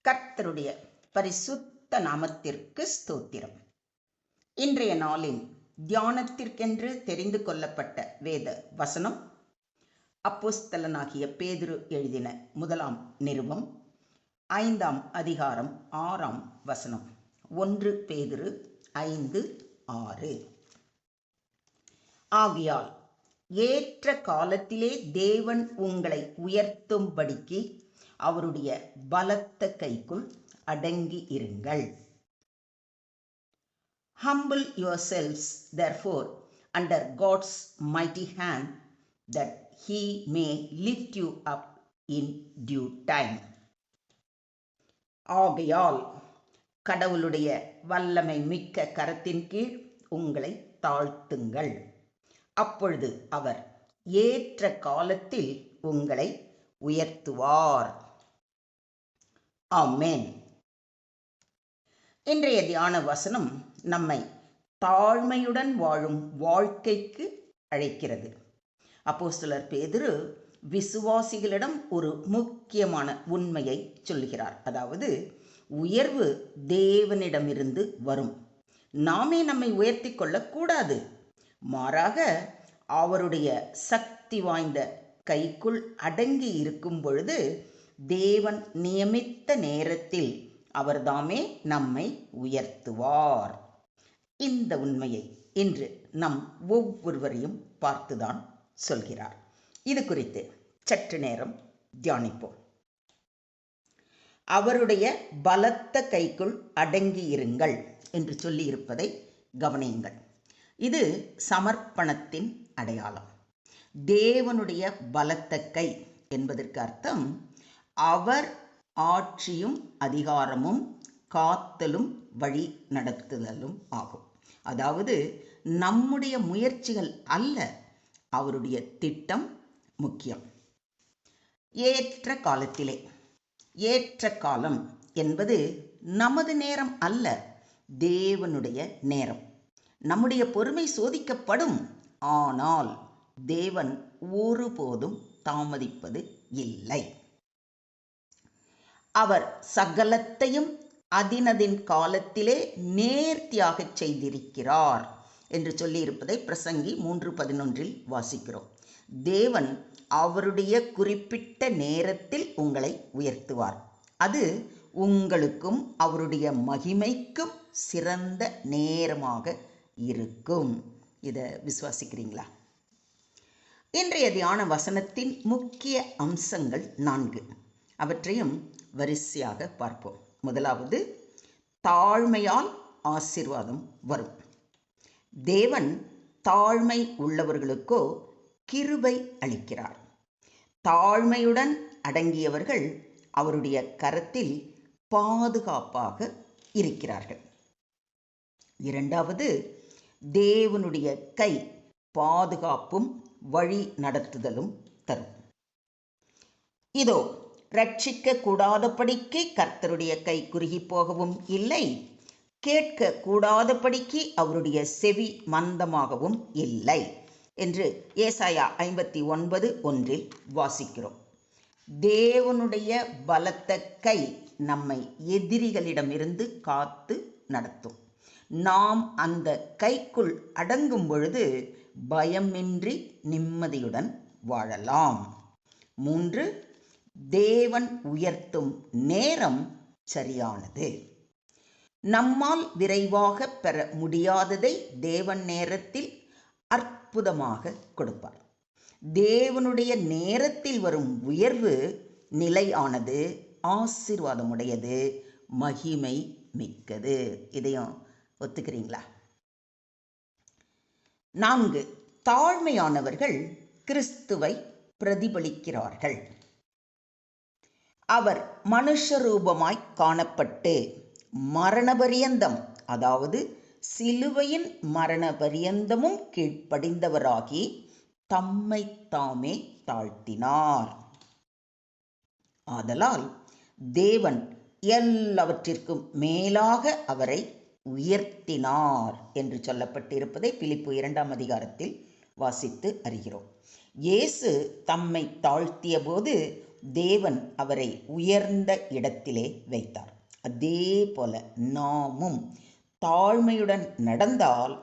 கர்த்தருடைய பரிசுத்த நாமத்திற்கு ஸ்தோத்திரம். இன்றைய நாளின் தியானத்திற்கென்று தெரிந்து கொள்ளப்பட்ட வேத வசனம் அப்போஸ்தலனாகிய பேதுரு எழுதின 1 நிருபம் 5 அதிகாரம் 6 1 பேதுரு 5:6. ஆகையால் ஏற்ற காலத்திலே தேவன் உங்களை உயர்த்தும்படிக்கு அவருடைய பலத்த கைக்குள் அடங்கி இருங்கள். Humble yourselves therefore under God's mighty hand, that he may lift you up in due time. ஆகையால் கடவுளுடைய வல்லமை மிக்க கரத்தின் கீழ் உங்களை தாழ்த்துங்கள். அப்பொழுது அவர் ஏற்ற காலத்தில் உங்களை உயர்த்துவார். ஆமென். இன்றைய தியான வசனம் நம்மை தாழ்மையுடன் வாழும் வாழ்க்கைக்கு அழைக்கிறது. அப்போஸ்தலர் பேதுரு விசுவாசிகளிடம் ஒரு முக்கியமான உண்மையை சொல்கிறார். அதாவது, உயர்வு தேவனிடமிருந்து வரும். நாமே நம்மை உயர்த்தி கொள்ளக்கூடாது. மாறாக அவருடைய சக்தி வாய்ந்த கைக்குள் அடங்கி இருக்கும் பொழுது தேவன் நியமித்த நேரத்தில் அவர்தாமே நம்மை உயர்த்துவார். இந்த உண்மையை இன்று நம் ஒவ்வொருவரையும் பார்த்துதான் சொல்கிறார். இது குறித்து சற்று நேரம் தியானிப்போம். அவருடைய பலத்த கைக்குள் அடங்கி இருங்கள் என்று சொல்லியிருப்பதை கவனியுங்கள். இது சமர்ப்பணத்தின் அடையாளம். தேவனுடைய பலத்த கை என்பதற்கு அர்த்தம் அவர் ஆட்சியும் அதிகாரமும் காத்தலும் வழி நடத்துதலும் ஆகும். அதாவது, நம்முடைய முயற்சிகள் அல்ல, அவருடைய திட்டம் முக்கியம். ஏற்ற காலத்திலே. ஏற்ற காலம் என்பது நமது நேரம் அல்ல, தேவனுடைய நேரம். நம்முடைய பொறுமை சோதிக்கப்படும். ஆனால் தேவன் ஒருபோதும் தாமதிப்பது இல்லை. அவர் சகலத்தையும் அதினதின் காலத்திலே நேர்த்தியாக செய்திருக்கிறார் என்று சொல்லியிருப்பதை பிரசங்கி 3:11 வாசிக்கிறோம். தேவன் அவருடைய குறிப்பிட்ட நேரத்தில் உங்களை உயர்த்துவார். அது உங்களுக்கும் அவருடைய மகிமைக்கும் சிறந்த நேரமாக இருக்கும். இதை விசுவாசிக்கிறீங்களா? இன்றைய தியான வசனத்தின் முக்கிய அம்சங்கள் 4. அவற்றையும் வரிசையாக பார்ப்போம். முதலாவது, தாழ்மையால் ஆசீர்வாதம் வரும். தேவன் தாழ்மை உள்ளவர்களுக்கோ கிருபை அளிக்கிறார். தாழ்மையுடன் அடங்கியவர்கள் அவருடைய கரத்தில் பாதுகாப்பாக இருக்கிறார்கள். இரண்டாவது, தேவனுடைய கை பாதுகாப்பும் வழி நடத்துதலும் தரும். இதோ, ரட்சிக்க கூடாதபடிக்கு கர்த்தருடைய கை குறுகி போகவும் இல்லை, கேட்க கூடாதபடிக்கு அவருடைய செவி மந்தமாகவும் இல்லை என்று ஏசாயா 59:1 வாசிக்கிறோம். தேவனுடைய பலத்த கை நம்மை எதிரிகளிடமிருந்து காத்து நடத்தும். நாம் அந்த கைக்குள் அடங்கும் பொழுது பயமின்றி நிம்மதியுடன் வாழலாம். 3, தேவன் உயர்த்தும் நேரம் சரியானது. நம்மால் விரைவாக பெற முடியாததை தேவன் நேரத்தில் அற்புதமாக கொடுப்பார். தேவனுடைய நேரத்தில் வரும் உயர்வு நிலையானது, ஆசீர்வாதமுடையது, மகிமை மிக்கது. இதையும் ஒத்துக்கிறீங்களா? 4, தாழ்மையானவர்கள் கிறிஸ்துவை பிரதிபலிக்கிறார்கள். அவர் மனுஷரூபமாய் காணப்பட்டு மரணபரியந்தம், அதாவது சிலுவையின் மரணபரியந்தமும் கீழ்ப்படிந்தவராகி தம்மை தாமே தாழ்த்தினார். ஆதலால் தேவன் எல்லாவற்றிற்கும் மேலாக அவரை உயர்த்தினார் என்று சொல்லப்பட்டிருப்பதை பிலிப்பு 2 அதிகாரத்தில் வாசித்து அறிகிறோம். இயேசு தம்மை தாழ்த்திய போது தேவன் அவரை உயர்ந்த இடத்திலே வைத்தார். அதே போல நாமும் தாழ்மையுடன் நடந்தால்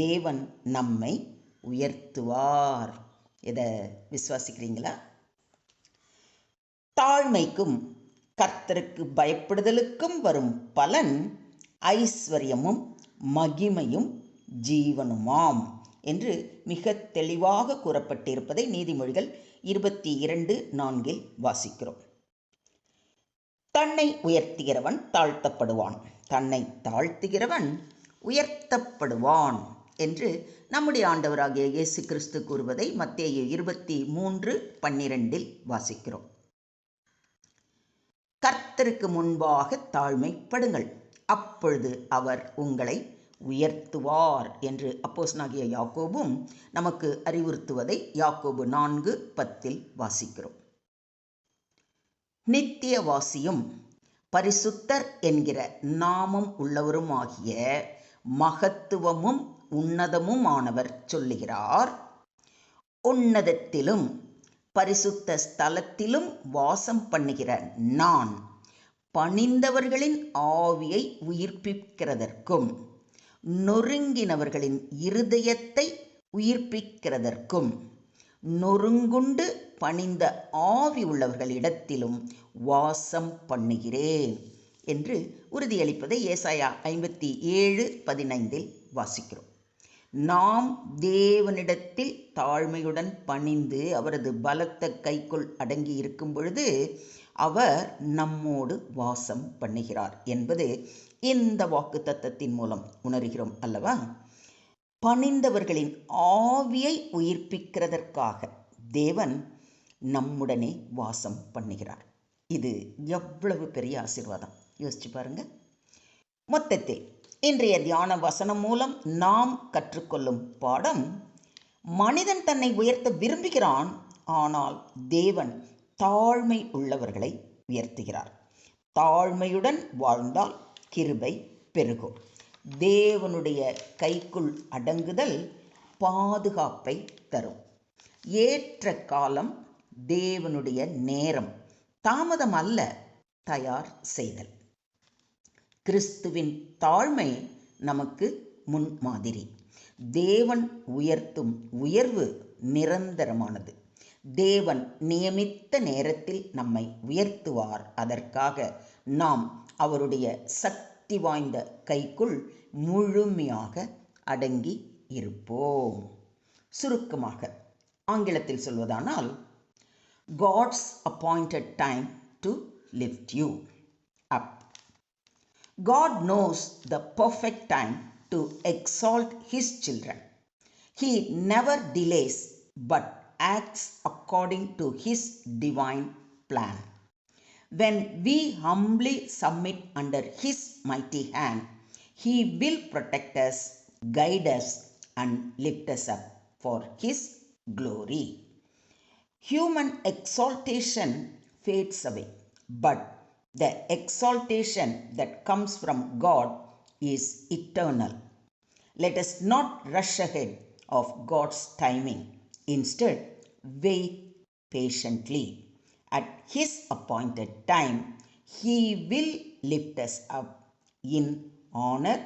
தேவன் நம்மை உயர்த்துவார். இதை விசுவாசிக்கிறீங்களா? தாழ்மைக்கும் கர்த்தருக்கு பயப்படுதலுக்கும் வரும் பலன் ஐஸ்வர்யமும் மகிமையும் ஜீவனுமாம் என்று மிக தெளிவாக கூறப்பட்டிருப்பதை நீதிமொழிகள் 22:4 வாசிக்கிறோம். தன்னை உயர்த்துகிறவன் தாழ்த்தப்படுவான், தன்னை தாழ்த்துகிறவன் உயர்த்தப்படுவான் என்று நம்முடைய ஆண்டவராகிய இயேசு கிறிஸ்து கூறுவதை மத்தேயு 23:12 வாசிக்கிறோம். கர்த்தருக்கு முன்பாக தாழ்மைப்படுங்கள், அப்பொழுது அவர் உங்களை உயர்த்துவார் என்று அப்போஸ்தலனாகிய யாக்கோபும் நமக்கு அறிவுறுத்துவதை யாக்கோபு 4:10 வாசிக்கிறோம். நித்தியவாசியும் பரிசுத்தர் என்கிற நாமம் உள்ளவருமாகிய மகத்துவமும் உன்னதமுமானவர் சொல்லுகிறார், உன்னதத்திலும் பரிசுத்த ஸ்தலத்திலும் வாசம் பண்ணுகிற நான் பணிந்தவர்களின் ஆவியை உயிர்ப்பிக்கிறதற்கும் நொறுங்கினவர்களின் இருதயத்தை உயிர்ப்பிக்கிறதற்கும் நொறுங்குண்டு பணிந்த ஆவி உள்ளவர்களிடத்திலும் வாசம் பண்ணுகிறேன் என்று உறுதியளிப்பதை ஏசாயா 57:15 வாசிக்கிறோம். நாம் தேவனிடத்தில் தாழ்மையுடன் பணிந்து அவரது பலத்த கைக்குள் அடங்கி இருக்கும் பொழுது அவர் நம்மோடு வாசம் பண்ணுகிறார் என்பது இந்த வாக்குத்தத்தத்தின் மூலம் உணர்கிறோம் அல்லவா? பணிந்தவர்களின் ஆவியை உயிர்ப்பிக்கிறதற்காக தேவன் நம்முடனே வாசம் பண்ணுகிறார். இது எவ்வளவு பெரிய ஆசீர்வாதம், யோசிச்சு பாருங்க. மொத்தத்தில் இன்றைய தியான வசனம் மூலம் நாம் கற்றுக்கொள்ளும் பாடம், மனிதன் தன்னை உயர்த்த விரும்புகிறான், ஆனால் தேவன் தாழ்மை உள்ளவர்களை உயர்த்துகிறார். தாழ்மையுடன் வாழ்ந்தால் கிருபை பெருகும். தேவனுடைய கைக்குள் அடங்குதல் பாதுகாப்பை தரும். ஏற்ற காலம், தேவனுடைய நேரம், தாமதம் அல்ல, தயார் செய்தல். கிறிஸ்துவின் தாழ்மை நமக்கு முன்மாதிரி. தேவன் உயர்த்தும் உயர்வு நிரந்தரமானது. தேவன் நியமித்த நேரத்தில் நம்மை உயர்த்துவார். அதற்காக நாம் அவருடைய சக்தி வாய்ந்த கைக்குள் முழுமையாக அடங்கி இருப்போம். சுருக்கமாக ஆங்கிலத்தில் சொல்வதானால், God's appointed time to lift you up. God knows the perfect time to exalt his children. He never delays but acts according to his divine plan. When we humbly submit under his mighty hand, he will protect us, guide us, and lift us up for his glory. Human exaltation fades away, but the exaltation that comes from God is eternal. Let us not rush ahead of God's timing. Instead, wait patiently. At his appointed time, he will lift us up in honor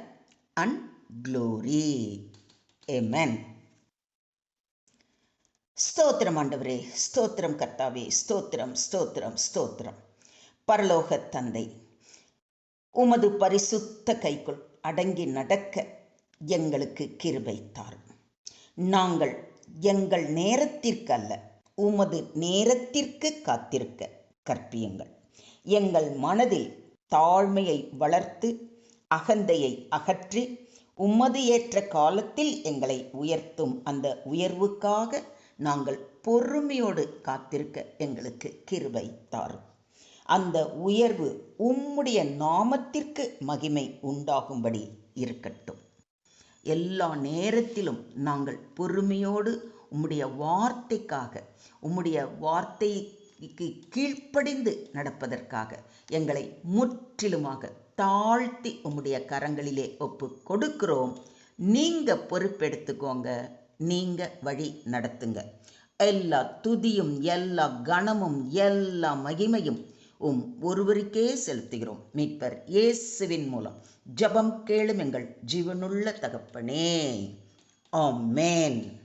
and glory. Amen. ஸ்தோத்திரம் ஆண்டவரே, ஸ்தோத்திரம் கர்த்தாவே, ஸ்தோத்திரம் ஸ்தோத்திரம் ஸ்தோத்திரம். பரலோக தந்தை, உமது பரிசுத்த கைக்குள் அடங்கி நடக்க எங்களுக்கு கிருபை தாரும். நாங்கள் எங்கள் நேரத்திற்கு அல்ல, உமது நேரத்திற்கு காத்திருக்க கற்பியுங்கள். எங்கள் மனதில் தாழ்மையை வளர்த்து அகந்தையை அகற்றி உமது ஏற்ற காலத்தில் எங்களை உயர்த்தும் அந்த உயர்வுக்காக நாங்கள் பொறுமையோடு காத்திருக்க எங்களுக்கு கிருபை தாரும். அந்த உயர்வு உம்முடைய நாமத்திற்கு மகிமை உண்டாகும்படி இருக்கட்டும். எல்லா நேரத்திலும் நாங்கள் பொறுமையோடு உம்முடைய வார்த்தைக்காக, உம்முடைய வார்த்தைக்கு கீழ்ப்படிந்து நடப்பதற்காக எங்களை முற்றிலுமாக தாழ்த்தி உம்முடைய கரங்களிலே ஒப்பு கொடுக்கிறோம். நீங்க பொறுப்பெடுத்துக்கோங்க, நீங்க வழி நடத்துங்க. எல்லா துதியும் எல்லா கனமும் எல்லா மகிமையும் ஒருவருக்கே செலுத்துகிறோம். மீட்பர் இயேசுவின் மூலம் ஜெபம் கேளும் எங்கள் ஜீவனுள்ள தகப்பனே. ஆமென்.